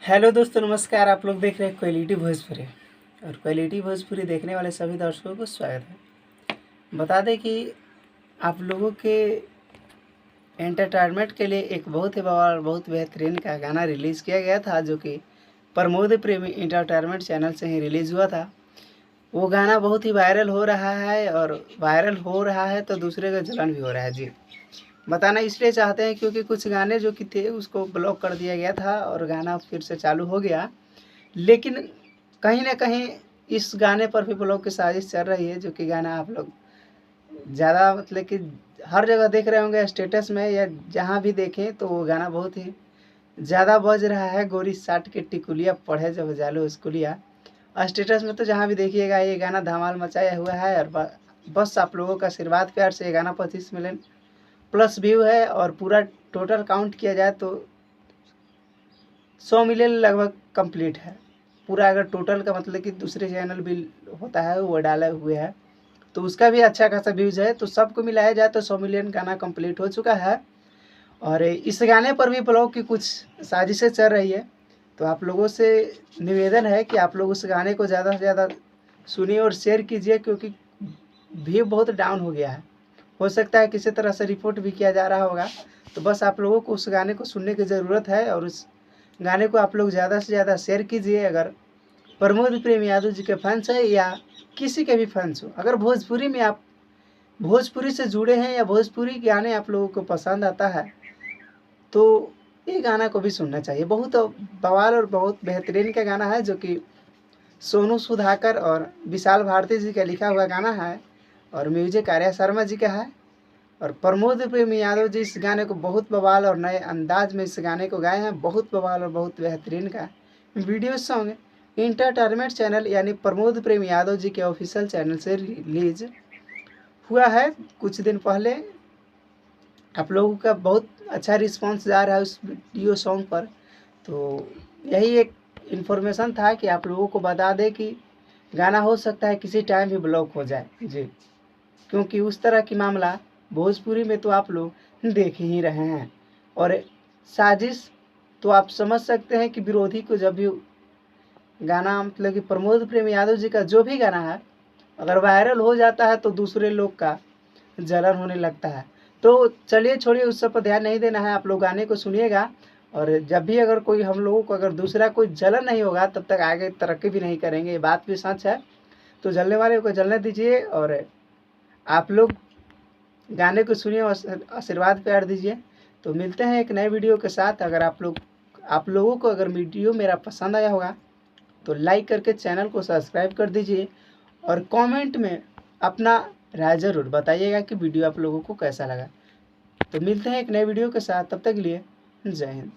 Hello दोस्तों, नमस्कार। आप लोग देख रहे हैं क्वालिटी भोजपुरी और क्वालिटी भोजपुरी देखने वाले सभी दर्शकों को स्वागत है। बता दें कि आप लोगों के एंटरटेनमेंट के लिए एक बहुत ही बवाल बहुत बेहतरीन का गाना रिलीज़ किया गया था, जो कि प्रमोद प्रेमी एंटरटेनमेंट चैनल से ही रिलीज़ हुआ था। वो गाना बहुत ही वायरल हो रहा है और वायरल हो रहा है तो दूसरे का जलन भी हो रहा है। जी, बताना इसलिए चाहते हैं क्योंकि कुछ गाने जो कि थे उसको ब्लॉक कर दिया गया था और गाना फिर से चालू हो गया। लेकिन कहीं न कहीं इस गाने पर भी ब्लॉक की साजिश चल रही है, जो कि गाना आप लोग ज़्यादा मतलब कि हर जगह देख रहे होंगे, स्टेटस में या जहाँ भी देखें तो वो गाना बहुत ही ज़्यादा बज रहा है। गोरी साट के टिकुलिया पढ़े जब जालो स्कूलिया, स्टेटस में तो जहाँ भी देखिएगा ये गाना धमाल मचाया हुआ है। और बस आप लोगों का आशीर्वाद प्यार से ये गाना 25 मिलियन प्लस व्यू है और पूरा टोटल काउंट किया जाए तो 100 मिलियन लगभग कंप्लीट है पूरा। अगर टोटल का मतलब कि दूसरे चैनल भी होता है वो डाले हुए है तो उसका भी अच्छा खासा व्यूज़ है, तो सबको मिलाया जाए तो 100 मिलियन गाना कंप्लीट हो चुका है। और इस गाने पर भी ब्लॉग की कुछ साजिशें चल रही है, तो आप लोगों से निवेदन है कि आप लोग उस गाने को ज़्यादा से ज़्यादा सुनिए और शेयर कीजिए, क्योंकि व्यू बहुत डाउन हो गया है। हो सकता है किसी तरह से रिपोर्ट भी किया जा रहा होगा, तो बस आप लोगों को उस गाने को सुनने की ज़रूरत है और उस गाने को आप लोग ज़्यादा से ज़्यादा शेयर कीजिए। अगर प्रमोद प्रेम यादव जी के फैंस है या किसी के भी फैंस हो, अगर भोजपुरी में आप भोजपुरी से जुड़े हैं या भोजपुरी गाने आप लोगों को पसंद आता है तो ये गाना को भी सुनना चाहिए। बहुत बवाल और बहुत बेहतरीन का गाना है, जो कि सोनू सुधाकर और विशाल भारती जी का लिखा हुआ गाना है और म्यूजिक आर्या शर्मा जी का है। और प्रमोद प्रेमी यादव जी इस गाने को बहुत बवाल और नए अंदाज में इस गाने को गाए हैं। बहुत बवाल और बहुत बेहतरीन का वीडियो सॉन्ग इंटरटेनमेंट चैनल यानी प्रमोद प्रेमी यादव जी के ऑफिशियल चैनल से रिलीज हुआ है कुछ दिन पहले। आप लोगों का बहुत अच्छा रिस्पांस जा रहा है उस वीडियो सॉन्ग पर, तो यही एक इन्फॉर्मेशन था कि आप लोगों को बता दें कि गाना हो सकता है किसी टाइम भी ब्लॉक हो जाए। जी, क्योंकि उस तरह की मामला भोजपुरी में तो आप लोग देख ही रहे हैं। और साजिश तो आप समझ सकते हैं कि विरोधी को जब भी गाना मतलब कि प्रमोद प्रेम यादव जी का जो भी गाना है अगर वायरल हो जाता है तो दूसरे लोग का जलन होने लगता है। तो चलिए छोड़िए, उस सब पर ध्यान नहीं देना है, आप लोग गाने को सुनिएगा। और जब भी अगर कोई हम लोगों को अगर दूसरा कोई जलन नहीं होगा तब तक आगे तरक्की भी नहीं करेंगे, ये बात भी सच है। तो जलने वाले को जलने दीजिए और आप लोग गाने को सुनिए और आशीर्वाद प्यार दीजिए। तो मिलते हैं एक नए वीडियो के साथ। अगर आप लोगों को अगर वीडियो मेरा पसंद आया होगा तो लाइक करके चैनल को सब्सक्राइब कर दीजिए और कमेंट में अपना राय ज़रूर बताइएगा कि वीडियो आप लोगों को कैसा लगा। तो मिलते हैं एक नए वीडियो के साथ, तब तक के लिए जय हिंद।